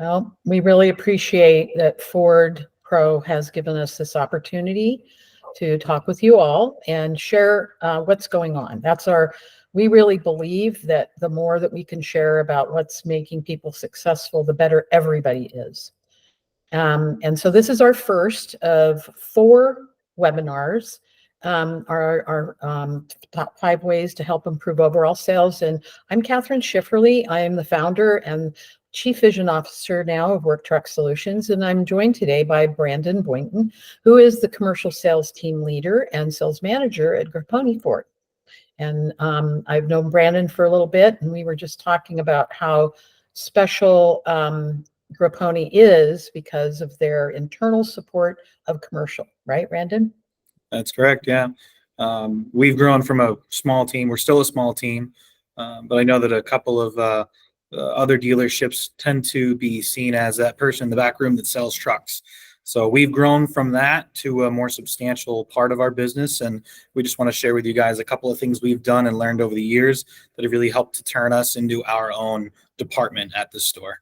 Well, we really appreciate that Ford Pro has given us this opportunity to talk with you all and share what's going on. We really believe that the more that we can share about what's making people successful, the better everybody is. And so this is our first of 4 webinars, our top 5 ways to help improve overall sales. And I'm Kathryn Schifferle. I am the founder and Chief Vision Officer now of Work Truck Solutions. And I'm joined today by Brandyn Boynton, who is the commercial sales team leader and sales manager at Grappone Ford. And I've known Brandyn for a little bit, and we were just talking about how special Grappone is because of their internal support of commercial, right, Brandyn? That's correct, yeah. We've grown from a small team. We're still a small team, but I know that a couple of other dealerships tend to be seen as that person in the back room that sells trucks. So we've grown from that to a more substantial part of our business, and we just want to share with you guys a couple of things we've done and learned over the years that have really helped to turn us into our own department at the store.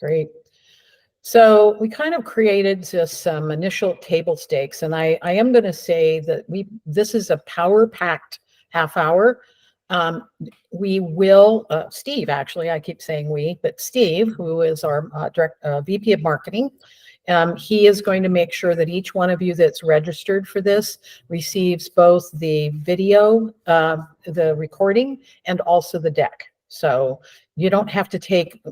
Great. So we kind of created just some initial table stakes, and I am going to say that this is a power-packed half hour. We will, Steve, actually, I keep saying we, but Steve, who is our VP of Marketing, he is going to make sure that each one of you that's registered for this receives both the video, the recording, and also the deck. So you don't have to take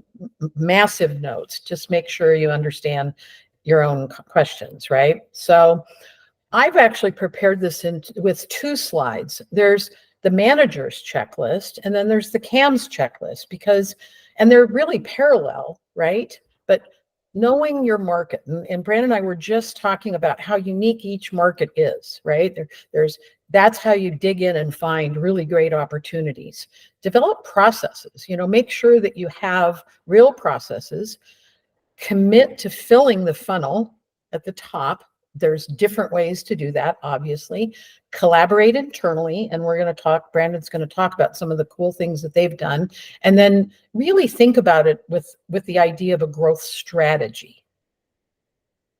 massive notes. Just make sure you understand your own questions, right? So I've actually prepared this with 2 slides. There's the manager's checklist, and then there's the CAM's checklist, and they're really parallel, right? But knowing your market, and Brandyn and I were just talking about how unique each market is, right? That's how you dig in and find really great opportunities. Develop processes, make sure that you have real processes. Commit to filling the funnel at the top. There's different ways to do that, obviously. Collaborate internally, and Brandyn's going to talk about some of the cool things that they've done. And then really think about it with the idea of a growth strategy.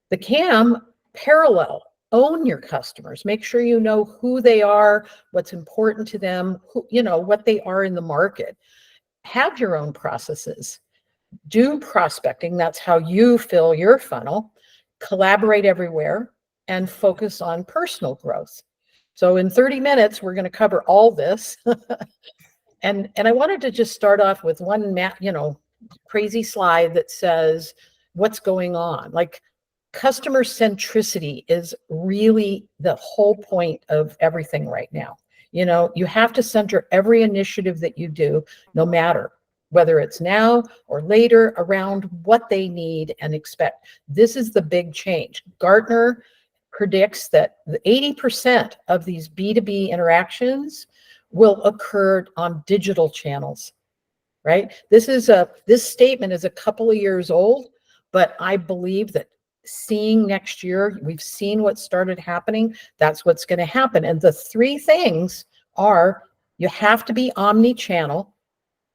The CAM, parallel. Own your customers. Make sure you know who they are, what's important to them, what they are in the market. Have your own processes. Do prospecting. That's how you fill your funnel. Collaborate everywhere and focus on personal growth. So in 30 minutes, we're going to cover all this. And I wanted to just start off with one crazy slide that says what's going on. Like, customer centricity is really the whole point of everything right now. You have to center every initiative that you do, no matter whether it's now or later, around what they need and expect. This is the big change. Gartner predicts that 80% of these B2B interactions will occur on digital channels, right? This statement is a couple of years old, but I believe that seeing next year, we've seen what started happening. That's what's going to happen. And the 3 things are: you have to be omnichannel.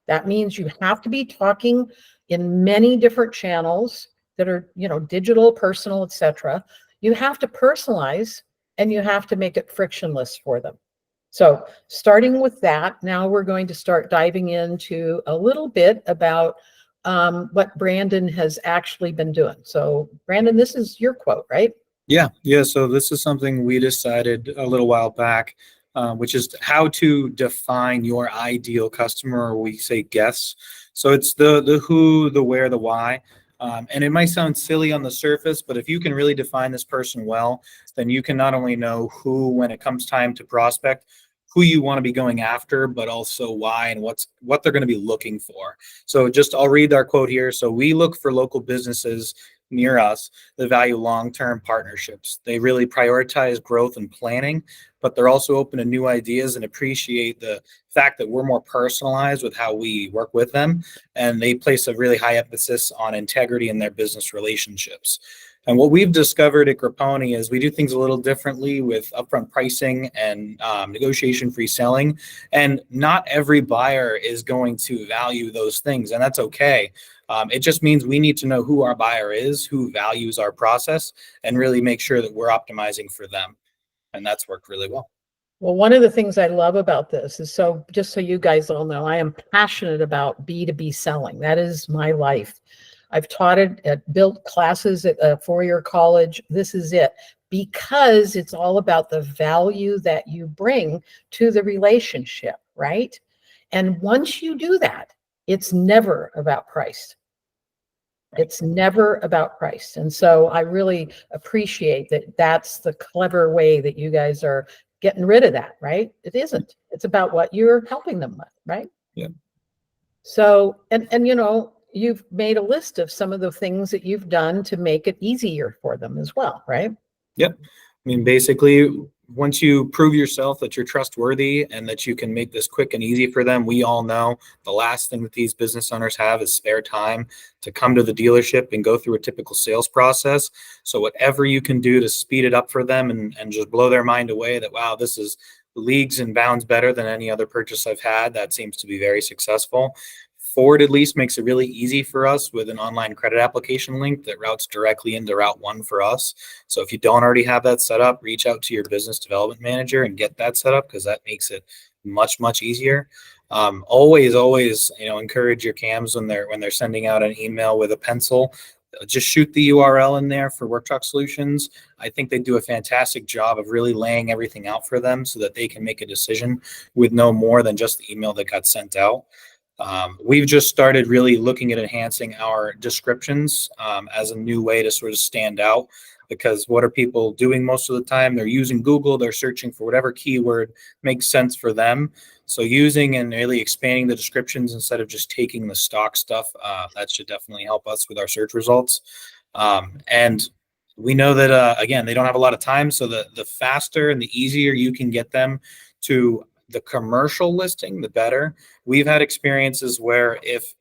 That means you have to be talking in many different channels that are, digital, personal, etc. You have to personalize, and you have to make it frictionless for them. So starting with that, now we're going to start diving into a little bit about what Brandyn has actually been doing. So Brandyn, this is your quote, right? Yeah. So this is something we decided a little while back, which is how to define your ideal customer, or we say guests. So it's the who, the where, the why. And it might sound silly on the surface, but if you can really define this person well, then you can not only know who, when it comes time to prospect, who you want to be going after, but also why and what they're going to be looking for. So I'll read our quote here. So we look for local businesses near us that value long-term partnerships. They really prioritize growth and planning, but they're also open to new ideas and appreciate the fact that we're more personalized with how we work with them. And they place a really high emphasis on integrity in their business relationships. And what we've discovered at Grappone is we do things a little differently with upfront pricing and negotiation-free selling. And not every buyer is going to value those things, and that's okay. It just means we need to know who our buyer is, who values our process, and really make sure that we're optimizing for them. And that's worked really well. Well, one of the things I love about this is, so just so you guys all know, I am passionate about B2B selling. That is my life. I've taught it, built classes at a four-year college. This is it, because it's all about the value that you bring to the relationship, right? And once you do that, it's never about price. It's never about price. And so I really appreciate that. That's the clever way that you guys are getting rid of that, right? It isn't. It's about what you're helping them with, right? Yeah. So, and you know, you've made a list of some of the things that you've done to make it easier for them as well, right? Yep. I mean, basically, once you prove yourself that you're trustworthy and that you can make this quick and easy for them, we all know the last thing that these business owners have is spare time to come to the dealership and go through a typical sales process. So whatever you can do to speed it up for them and just blow their mind away that, wow, this is leagues and bounds better than any other purchase I've had, that seems to be very successful. Ford at least makes it really easy for us with an online credit application link that routes directly into Route 1 for us. So if you don't already have that set up, reach out to your business development manager and get that set up, because that makes it much, much easier. Always, encourage your CAMs when they're sending out an email with a pencil. Just shoot the URL in there for Work Truck Solutions. I think they do a fantastic job of really laying everything out for them so that they can make a decision with no more than just the email that got sent out. We've just started really looking at enhancing our descriptions as a new way to sort of stand out, because what are people doing most of the time? They're using Google, they're searching for whatever keyword makes sense for them. So using and really expanding the descriptions instead of just taking the stock stuff, that should definitely help us with our search results. And we know that, again, they don't have a lot of time. So the faster and the easier you can get them to the commercial listing, the better. We've had experiences where if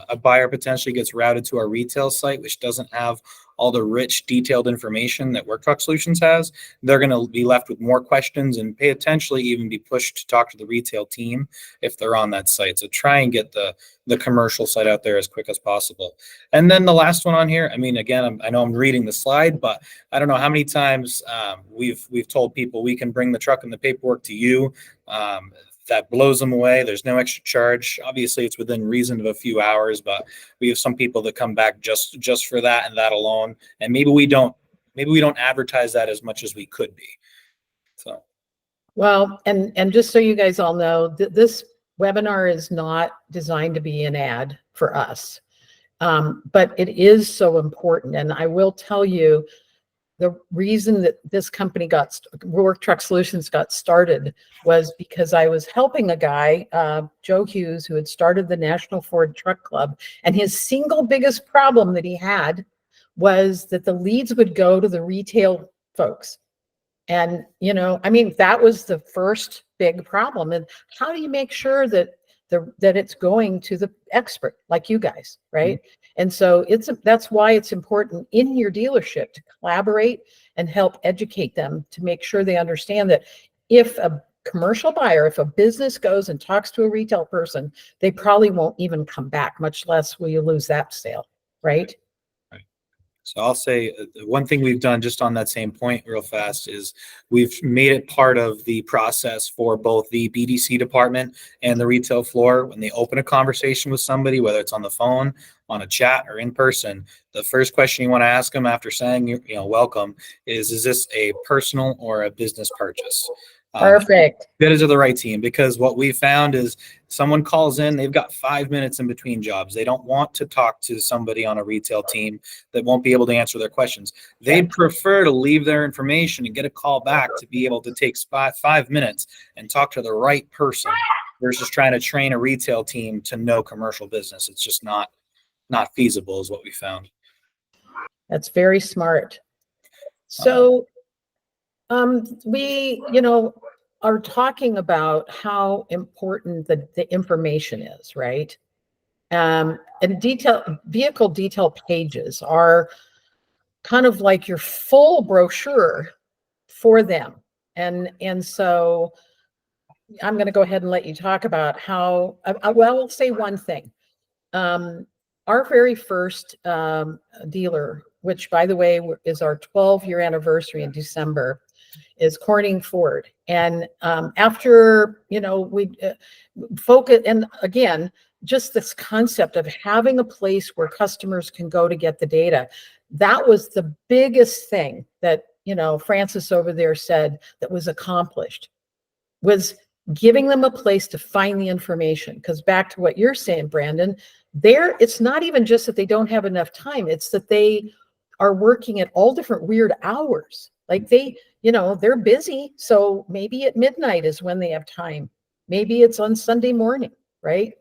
a buyer potentially gets routed to our retail site, which doesn't have all the rich, detailed information that Work Truck Solutions has, they're going to be left with more questions and potentially even be pushed to talk to the retail team if they're on that site. So try and get the commercial site out there as quick as possible. And then the last one on here, I mean, again, I know I'm reading the slide, but I don't know how many times we've told people we can bring the truck and the paperwork to you. That blows them away. There's no extra charge. Obviously, it's within reason of a few hours, but we have some people that come back just for that and that alone. And maybe we don't advertise that as much as we could be. So, well, and just so you guys all know, this webinar is not designed to be an ad for us, but it is so important. And I will tell you, the reason that this company Work Truck Solutions got started was because I was helping a guy, Joe Hughes, who had started the National Ford Truck Club. And his single biggest problem that he had was that the leads would go to the retail folks. And, you know, I mean, that was the first big problem. And how do you make sure that that it's going to the expert like you guys, right? Mm-hmm. And so that's why it's important in your dealership to collaborate and help educate them to make sure they understand that if a commercial buyer, if a business goes and talks to a retail person, they probably won't even come back, much less will you lose that sale, right? So I'll say one thing we've done just on that same point real fast is we've made it part of the process for both the BDC department and the retail floor. When they open a conversation with somebody, whether it's on the phone, on a chat, or in person, the first question you want to ask them after saying, welcome is this a personal or a business purchase? Perfect. Get it to the right team, because what we found is someone calls in, they've got 5 minutes in between jobs. They don't want to talk to somebody on a retail team that won't be able to answer their questions. They'd prefer to leave their information and get a call back to be able to take 5 minutes and talk to the right person versus trying to train a retail team to know commercial business. It's just not feasible, is what we found. That's very smart. So we, are talking about how important the information is, right? And vehicle detail pages are kind of like your full brochure for them. And so I'm going to go ahead and let you talk about how, well, I'll say one thing. Our very first dealer, which by the way is our 12-year anniversary in December, is Corning Ford. And after, we focus, and again, just this concept of having a place where customers can go to get the data, that was the biggest thing that, Francis over there said that was accomplished, was giving them a place to find the information. Because back to what you're saying, Brandon, it's not even just that they don't have enough time, it's that they are working at all different weird hours. Like they're busy, so maybe at midnight is when they have time. Maybe it's on Sunday morning, right?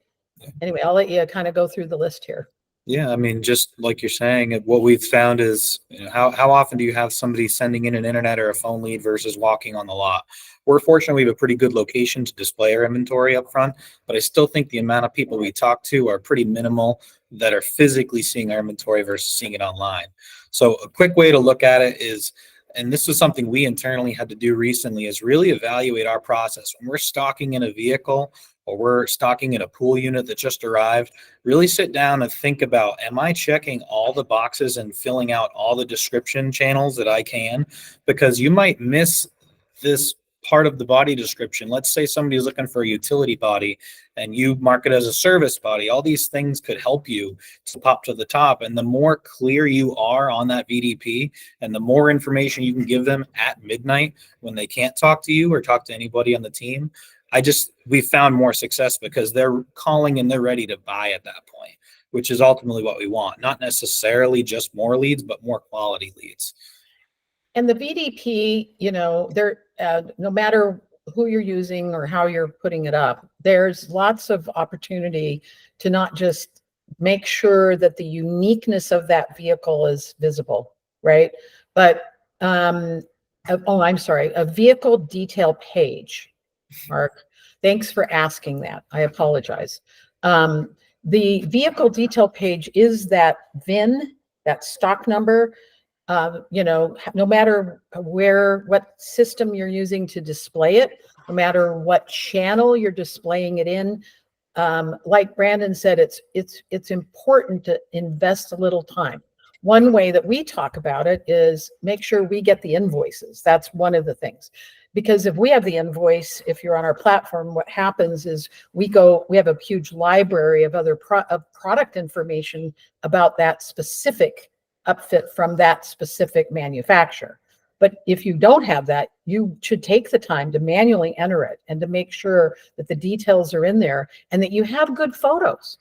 Anyway, I'll let you kind of go through the list here. Yeah, I mean, just like you're saying, what we've found is, how often do you have somebody sending in an internet or a phone lead versus walking on the lot? We're fortunate we have a pretty good location to display our inventory up front, but I still think the amount of people we talk to are pretty minimal that are physically seeing our inventory versus seeing it online. So a quick way to look at it is, and this is something we internally had to do recently, is really evaluate our process. When we're stocking in a vehicle or we're stocking in a pool unit that just arrived, really sit down and think about, am I checking all the boxes and filling out all the description channels that I can? Because you might miss this part of the body description. Let's say somebody's looking for a utility body and you mark it as a service body. All these things could help you to pop to the top. And the more clear you are on that VDP and the more information you can give them at midnight when they can't talk to you or talk to anybody on the team, we found more success because they're calling and they're ready to buy at that point, which is ultimately what we want. Not necessarily just more leads, but more quality leads. And the VDP, no matter who you're using or how you're putting it up, there's lots of opportunity to not just make sure that the uniqueness of that vehicle is visible, right? But, I'm sorry, a vehicle detail page. Mark, thanks for asking that. I apologize. The vehicle detail page is that VIN, that stock number. No matter what system you're using to display it, no matter what channel you're displaying it in, like Brandon said, it's important to invest a little time. One way that we talk about it is make sure we get the invoices. That's one of the things. Because if we have the invoice, if you're on our platform, what happens is we have a huge library of other product information about that specific upfit from that specific manufacturer. But if you don't have that, you should take the time to manually enter it and to make sure that the details are in there and that you have good photos.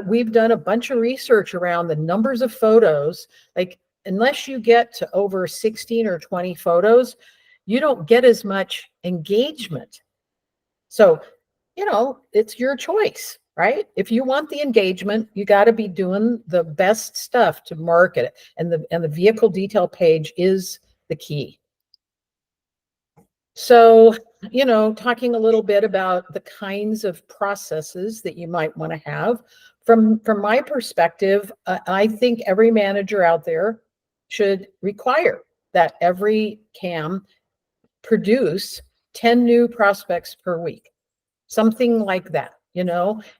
We've done a bunch of research around the numbers of photos. Like, unless you get to over 16 or 20 photos, you don't get as much engagement. So, it's your choice, right? If you want the engagement, you got to be doing the best stuff to market it. And the vehicle detail page is the key. So, talking a little bit about the kinds of processes that you might want to have. From my perspective, I think every manager out there should require that every CAM produce 10 new prospects per week, something like that,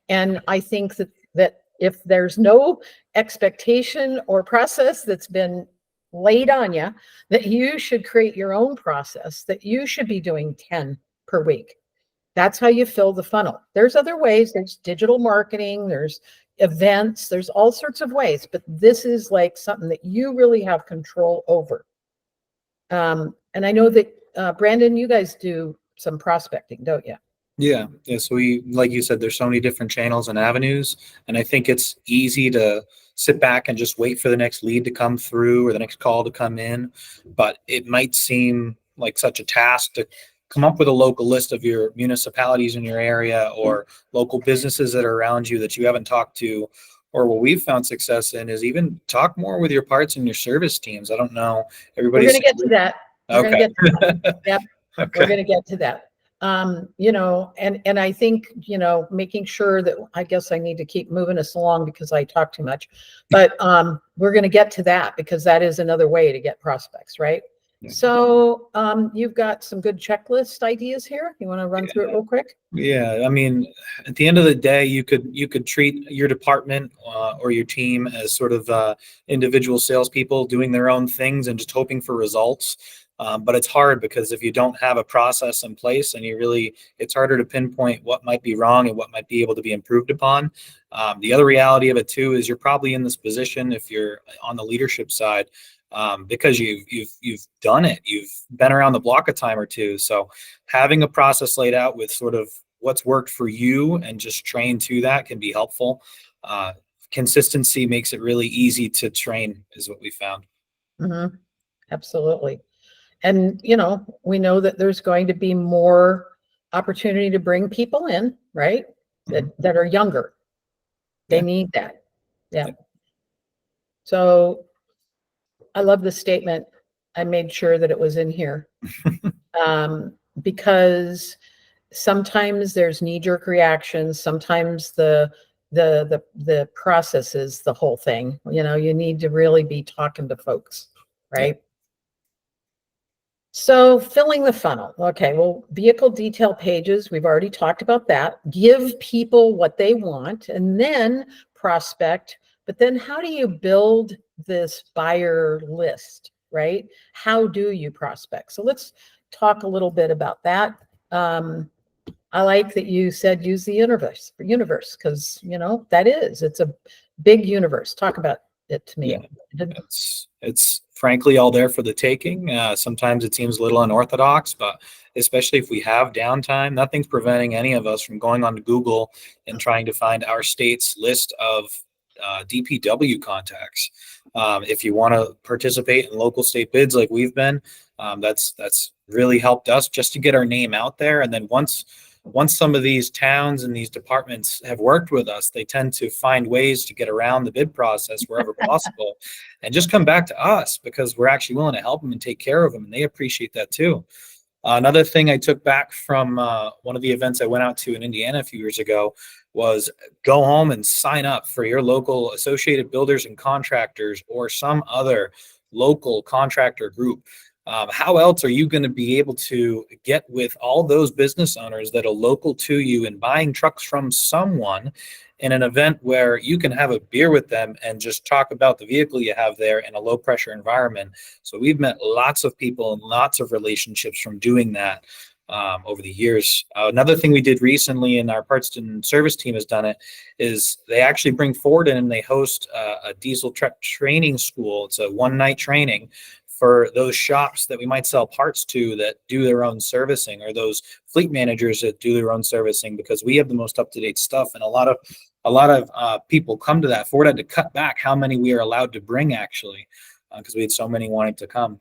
and I think that if there's no expectation or process that's been laid on you, that you should create your own process, that you should be doing 10 per week. That's how you fill the funnel. There's other ways. There's digital marketing, there's events, there's all sorts of ways, but this is like something that you really have control over. And I know that Brandon, you guys do some prospecting, don't you? Yeah. So we, like you said, there's so many different channels and avenues, and I think it's easy to sit back and just wait for the next lead to come through or the next call to come in. But it might seem like such a task to come up with a local list of your municipalities in your area or local businesses that are around you that you haven't talked to. Or what we've found success in is even talk more with your parts and your service teams. I don't know. We're going to get to that. Okay. Yep. Okay. We're going to get to that. You know, and I think, you know, making sure that, I guess I need to keep moving us along because I talk too much, but we're going to get to that because that is another way to get prospects, right? Yeah. So you've got some good checklist ideas here. You want to run through it real quick? Yeah, I mean, at the end of the day, you could treat your department or your team as sort of individual salespeople doing their own things and just hoping for results. But it's hard because if you don't have a process in place, and it's harder to pinpoint what might be wrong and what might be able to be improved upon. The other reality of it too is you're probably in this position if you're on the leadership side because you've done it, you've been around the block a time or two. So having a process laid out with sort of what's worked for you and just train to that can be helpful. Consistency makes it really easy to train, is what we found. Mm-hmm. Absolutely. And, you know, we know that there's going to be more opportunity to bring people in, right? That are younger. They Yeah. need that. Yeah. So I love the statement. I made sure that it was in here because sometimes there's knee-jerk reactions. Sometimes the process is the whole thing. You know, you need to really be talking to folks, right? So filling the funnel. Okay, well, vehicle detail pages, we've already talked about that. Give people what they want and then prospect. But then how do you build this buyer list, right? How do you prospect? So let's talk a little bit about that. I like that you said use the universe, because, you know, it's a big universe. Talk about it to me. Yeah, it's frankly all there for the taking. Sometimes it seems a little unorthodox, but especially if we have downtime, nothing's preventing any of us from going onto Google and trying to find our state's list of DPW contacts. If you want to participate in local state bids like we've been, that's really helped us just to get our name out there. And then once some of these towns and these departments have worked with us, they tend to find ways to get around the bid process wherever possible and just come back to us because we're actually willing to help them and take care of them. And they appreciate that too. Another thing I took back from one of the events I went out to in Indiana a few years ago was go home and sign up for your local Associated Builders and Contractors or some other local contractor group. How else are you going to be able to get with all those business owners that are local to you and buying trucks from someone in an event where you can have a beer with them and just talk about the vehicle you have there in a low pressure environment? So we've met lots of people and lots of relationships from doing that over the years. Another thing we did recently, and our parts and service team has done it, is they actually bring Ford in and they host a diesel truck training school. It's a one-night training for those shops that we might sell parts to that do their own servicing, or those fleet managers that do their own servicing, because we have the most up-to-date stuff. And a lot of people come to that. Ford had to cut back how many we are allowed to bring, actually, because we had so many wanting to come.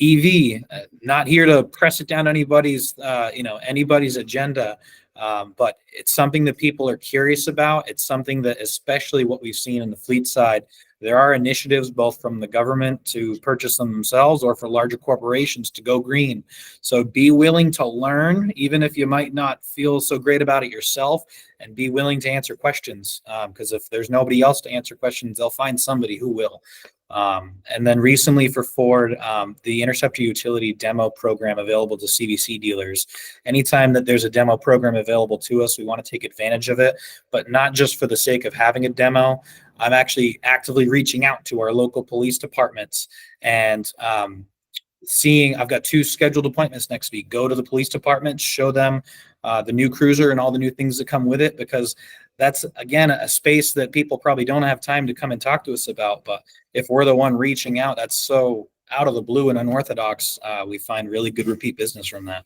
EV, not here to press it down anybody's agenda, but it's something that people are curious about. It's something that, especially what we've seen in the fleet side, there are initiatives both from the government to purchase them themselves or for larger corporations to go green. So be willing to learn, even if you might not feel so great about it yourself, and be willing to answer questions. Because if there's nobody else to answer questions, they'll find somebody who will. And then recently for Ford, the Interceptor Utility demo program available to CVC dealers. Anytime that there's a demo program available to us, we want to take advantage of it, but not just for the sake of having a demo. I'm actually actively reaching out to our local police departments and I've got 2 scheduled appointments next week. Go to the police department, show them the new cruiser and all the new things that come with it, because that's, again, a space that people probably don't have time to come and talk to us about. But if we're the one reaching out, that's so out of the blue and unorthodox, we find really good repeat business from that.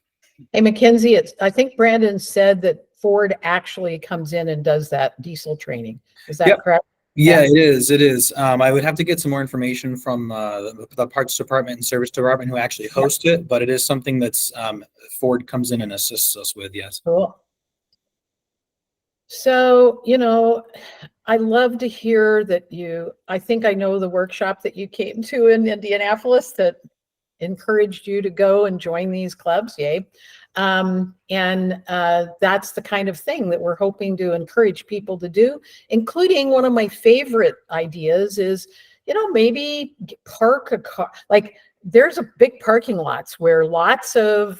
Hey, Mackenzie, I think Brandon said that Ford actually comes in and does that diesel training. Is that correct? Yeah, it is. It is. I would have to get some more information from the parts department and service department who actually host it, but it is something that's Ford comes in and assists us with. Yes. Cool. So, I love to hear that I think I know the workshop that you came to in Indianapolis that encouraged you to go and join these clubs. Yay. That's the kind of thing that we're hoping to encourage people to do, including one of my favorite ideas is, maybe park a car. Like there's a big parking lots where lots of,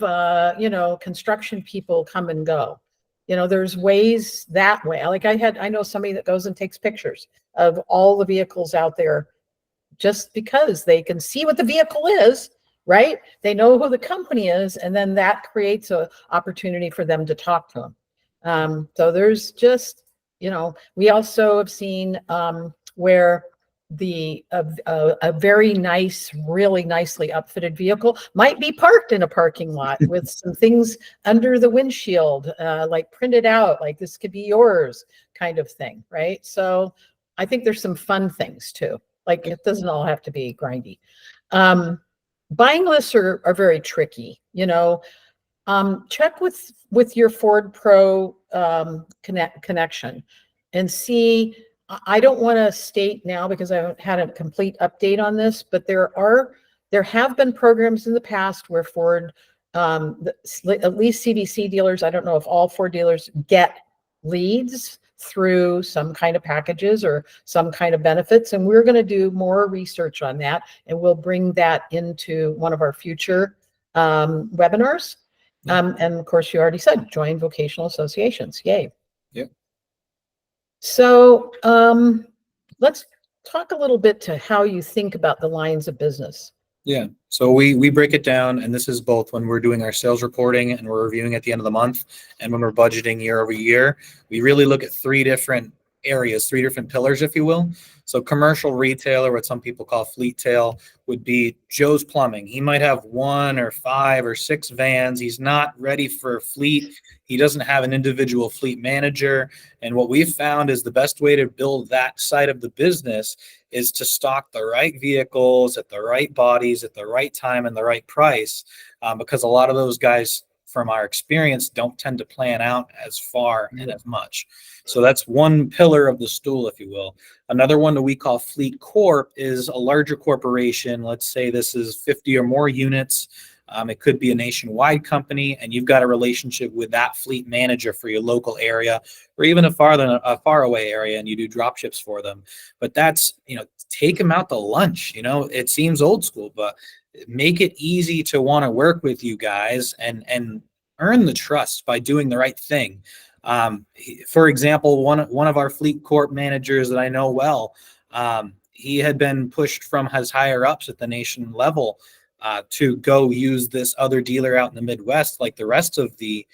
construction people come and go. There's ways that way. Like I know somebody that goes and takes pictures of all the vehicles out there just because they can see what the vehicle is, right? They know who the company is, and then that creates an opportunity for them to talk to them. So there's just, we also have seen where a very nice, really nicely upfitted vehicle might be parked in a parking lot with some things under the windshield, like printed out, like this could be yours kind of thing, right? So I think there's some fun things too. Like it doesn't all have to be grindy. Buying lists are very tricky, check with your Ford Pro connection and see. I don't want to state now because I haven't had a complete update on this, but there have been programs in the past where Ford, at least CDC dealers, I don't know if all Ford dealers get leads through some kind of packages or some kind of benefits. And we're going to do more research on that. And we'll bring that into one of our future webinars. And of course, you already said, join vocational associations. Yay. Yep. So let's talk a little bit to how you think about the lines of business. Yeah. So we break it down, and this is both when we're doing our sales reporting and we're reviewing at the end of the month, and when we're budgeting year over year. We really look at three different areas, three different pillars, if you will. So commercial retail, or what some people call fleet tail, would be Joe's Plumbing. He might have 1 or 5 or 6 vans. He's not ready for a fleet. He doesn't have an individual fleet manager. And what we've found is the best way to build that side of the business is to stock the right vehicles at the right bodies at the right time and the right price, because a lot of those guys, from our experience, don't tend to plan out as far and as much. So that's one pillar of the stool, if you will. Another one that we call Fleet Corp is a larger corporation. Let's say this is 50 or more units. It could be a nationwide company, and you've got a relationship with that fleet manager for your local area, or even a far away area, and you do drop ships for them. But that's, take them out to lunch. It seems old school, but make it easy to want to work with you guys and earn the trust by doing the right thing. For example, one of our Fleet Corp managers that I know well, he had been pushed from his higher ups at the nation level to go use this other dealer out in the Midwest, like the rest of the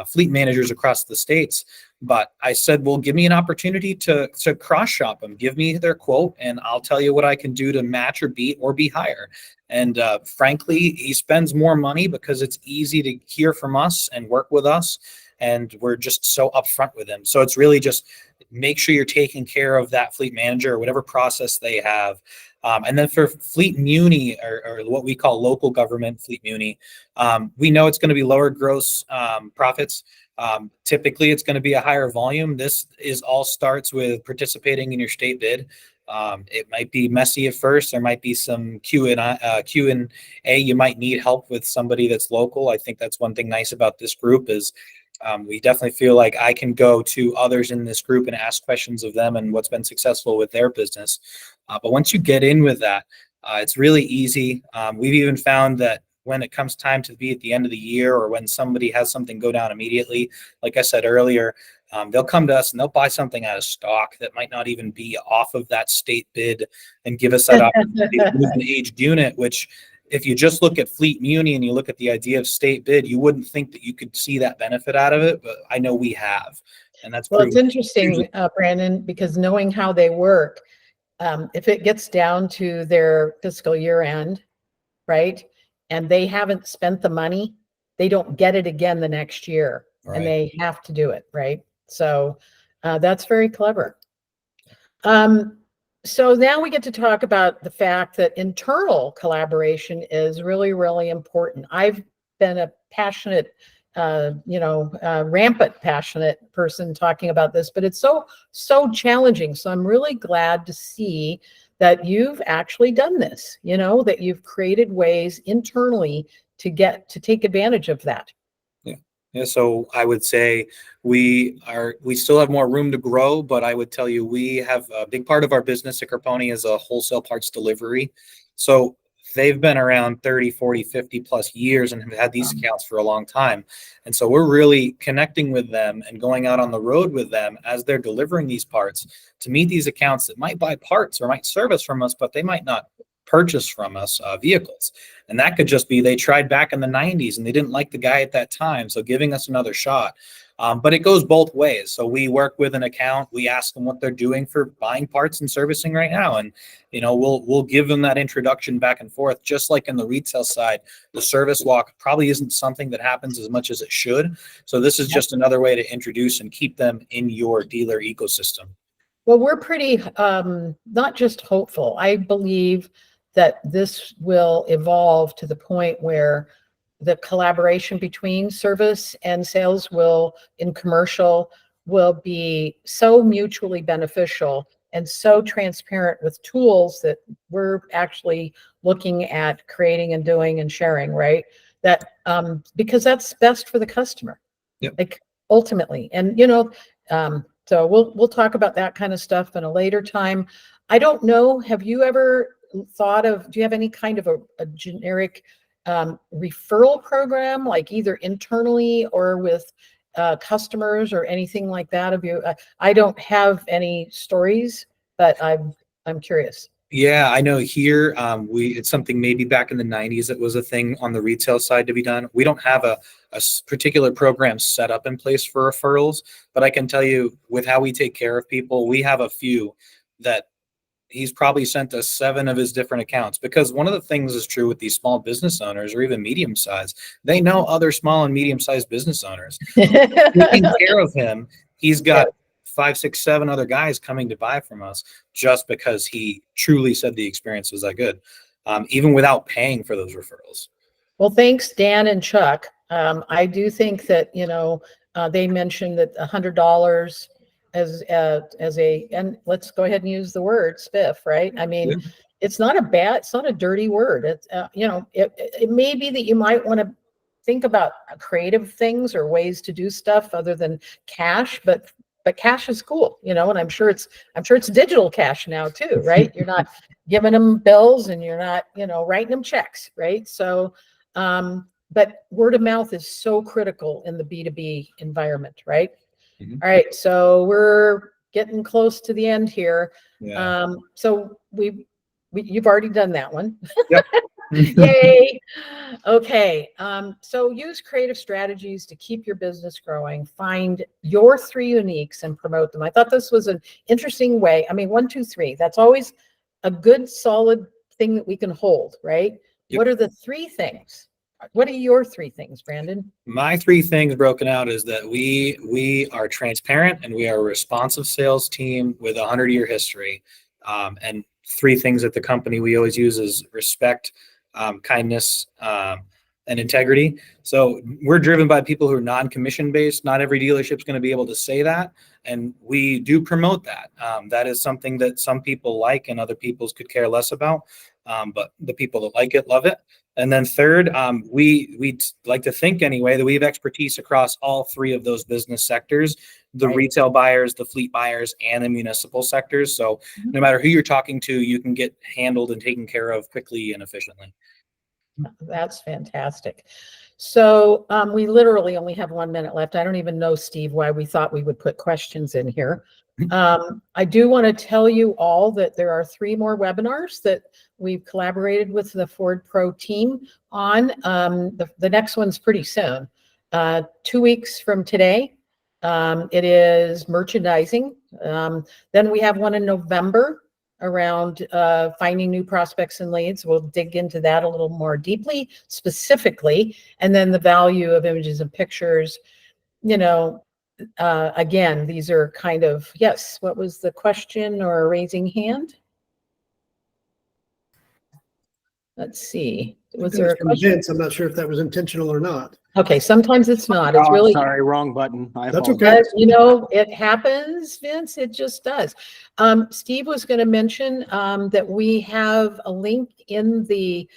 fleet managers across the states. But I said, well, give me an opportunity to cross shop them. Give me their quote, and I'll tell you what I can do to match or beat or be higher. And frankly, he spends more money because it's easy to hear from us and work with us. And we're just so upfront with him. So it's really just make sure you're taking care of that fleet manager or whatever process they have. And then for fleet muni, or what we call local government fleet muni, we know it's going to be lower gross profits. Typically, it's going to be a higher volume. This all starts with participating in your state bid. It might be messy at first. There might be some Q&A. You might need help with somebody that's local. I think that's one thing nice about this group is we definitely feel like I can go to others in this group and ask questions of them and what's been successful with their business. But once you get in with that, it's really easy. We've even found that when it comes time to be at the end of the year, or when somebody has something go down immediately, like I said earlier, they'll come to us and they'll buy something out of stock that might not even be off of that state bid and give us that opportunity to move an aged unit, which if you just look at fleet muni and you look at the idea of state bid, you wouldn't think that you could see that benefit out of it, but I know we have. And that's well, it's interesting, Brandon, because knowing how they work, if it gets down to their fiscal year end, right, and they haven't spent the money, they don't get it again the next year, right, and they have to do it, right? So that's very clever. So now we get to talk about the fact that internal collaboration is really, really important. I've been a passionate, rampant passionate person talking about this, but it's so challenging. So I'm really glad to see that you've actually done this, that you've created ways internally to take advantage of that. Yeah, so I would say we still have more room to grow, but I would tell you we have a big part of our business at Grappone is a wholesale parts delivery. So they've been around 30, 40, 50 plus years and have had these accounts for a long time. And so we're really connecting with them and going out on the road with them as they're delivering these parts to meet these accounts that might buy parts or might service from us, but they might not purchase from us vehicles. And that could just be they tried back in the 90s and they didn't like the guy at that time. So giving us another shot. But it goes both ways. So we work with an account. We ask them what they're doing for buying parts and servicing right now. And, we'll give them that introduction back and forth, just like in the retail side. The service walk probably isn't something that happens as much as it should. So this is just another way to introduce and keep them in your dealer ecosystem. Well, we're pretty not just hopeful. I believe that this will evolve to the point where the collaboration between service and sales in commercial will be so mutually beneficial and so transparent with tools that we're actually looking at creating and doing and sharing, right? That because that's best for the customer. Yep. Like ultimately. And so we'll talk about that kind of stuff in a later time. I don't know, have you ever thought of, do you have any kind of a generic referral program, like either internally or with customers or anything like that? Of you, I don't have any stories, but I'm curious. Yeah, I know here it's something maybe back in the 90s that was a thing on the retail side to be done. We don't have a particular program set up in place for referrals, but I can tell you with how we take care of people, we have a few that he's probably sent us 7 of his different accounts, because one of the things is true with these small business owners or even medium sized, they know other small and medium sized business owners. Taking care of him, he's got 5, 6, 7 other guys coming to buy from us just because he truly said the experience was that good, even without paying for those referrals. Well, thanks, Dan and Chuck. I do think that, they mentioned that $100 as and let's go ahead and use the word spiff, right? I mean, it's not a dirty word. It's, it may be that you might want to think about creative things or ways to do stuff other than cash, but cash is cool, and I'm sure it's digital cash now too, right? You're not giving them bills and you're not, writing them checks, right? So, but word of mouth is so critical in the B2B environment, right? Mm-hmm. All right, so we're getting close to the end here. Yeah. So you've already done that one. Yep. Yay. Okay. So use creative strategies to keep your business growing. Find your 3 uniques and promote them. I thought this was an interesting way. I mean, 1, 2, 3. That's always a good, solid thing that we can hold, right? Yep. What are the 3 things? What are your 3 things, Brandon? My 3 things broken out is that we are transparent and we are a responsive sales team with a 100-year history. And 3 things at the company we always use is respect, kindness, and integrity. So we're driven by people who are non-commission based. Not every dealership is going to be able to say that. And we do promote that. That is something that some people like and other people could care less about. But the people that like it, love it. And then third, we like to think anyway that we have expertise across all 3 of those business sectors, the retail buyers, the fleet buyers, and the municipal sectors. So no matter who you're talking to, you can get handled and taken care of quickly and efficiently. That's fantastic. So we literally only have 1 minute left. I don't even know, Steve, why we thought we would put questions in here. I do want to tell you all that there are 3 more webinars that we've collaborated with the Ford Pro team on. The next one's pretty soon, 2 weeks from today. It is merchandising. Then we have one in November around finding new prospects and leads. We'll dig into that a little more deeply, specifically, and then the value of images and pictures. Again, these are kind of, yes, what was the question or raising hand? Let's see. Was That there was a from question? Vince. I'm not sure if that was intentional or not. Okay, sometimes it's not. It's Oh, really, sorry, wrong button. I That's apologize. okay. you know, it happens, Vince. It just does. Steve was going to mention that we have a link in the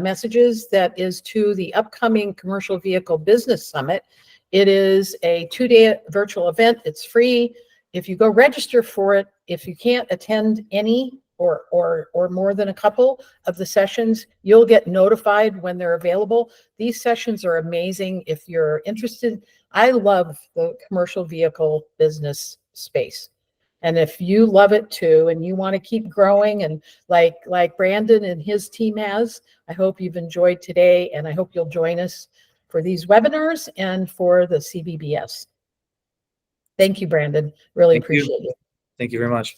messages that is to the upcoming Commercial Vehicle Business Summit. It is a 2-day virtual event. It's free. If you go register for it, if you can't attend any or more than a couple of the sessions, you'll get notified when they're available. These sessions are amazing. If you're interested, I love the commercial vehicle business space. And if you love it too, and you want to keep growing, and like Brandyn and his team has, I hope you've enjoyed today, and I hope you'll join us for these webinars and for the CVBS. Thank you, Brandyn. Really Thank you. appreciate it. Thank you very much.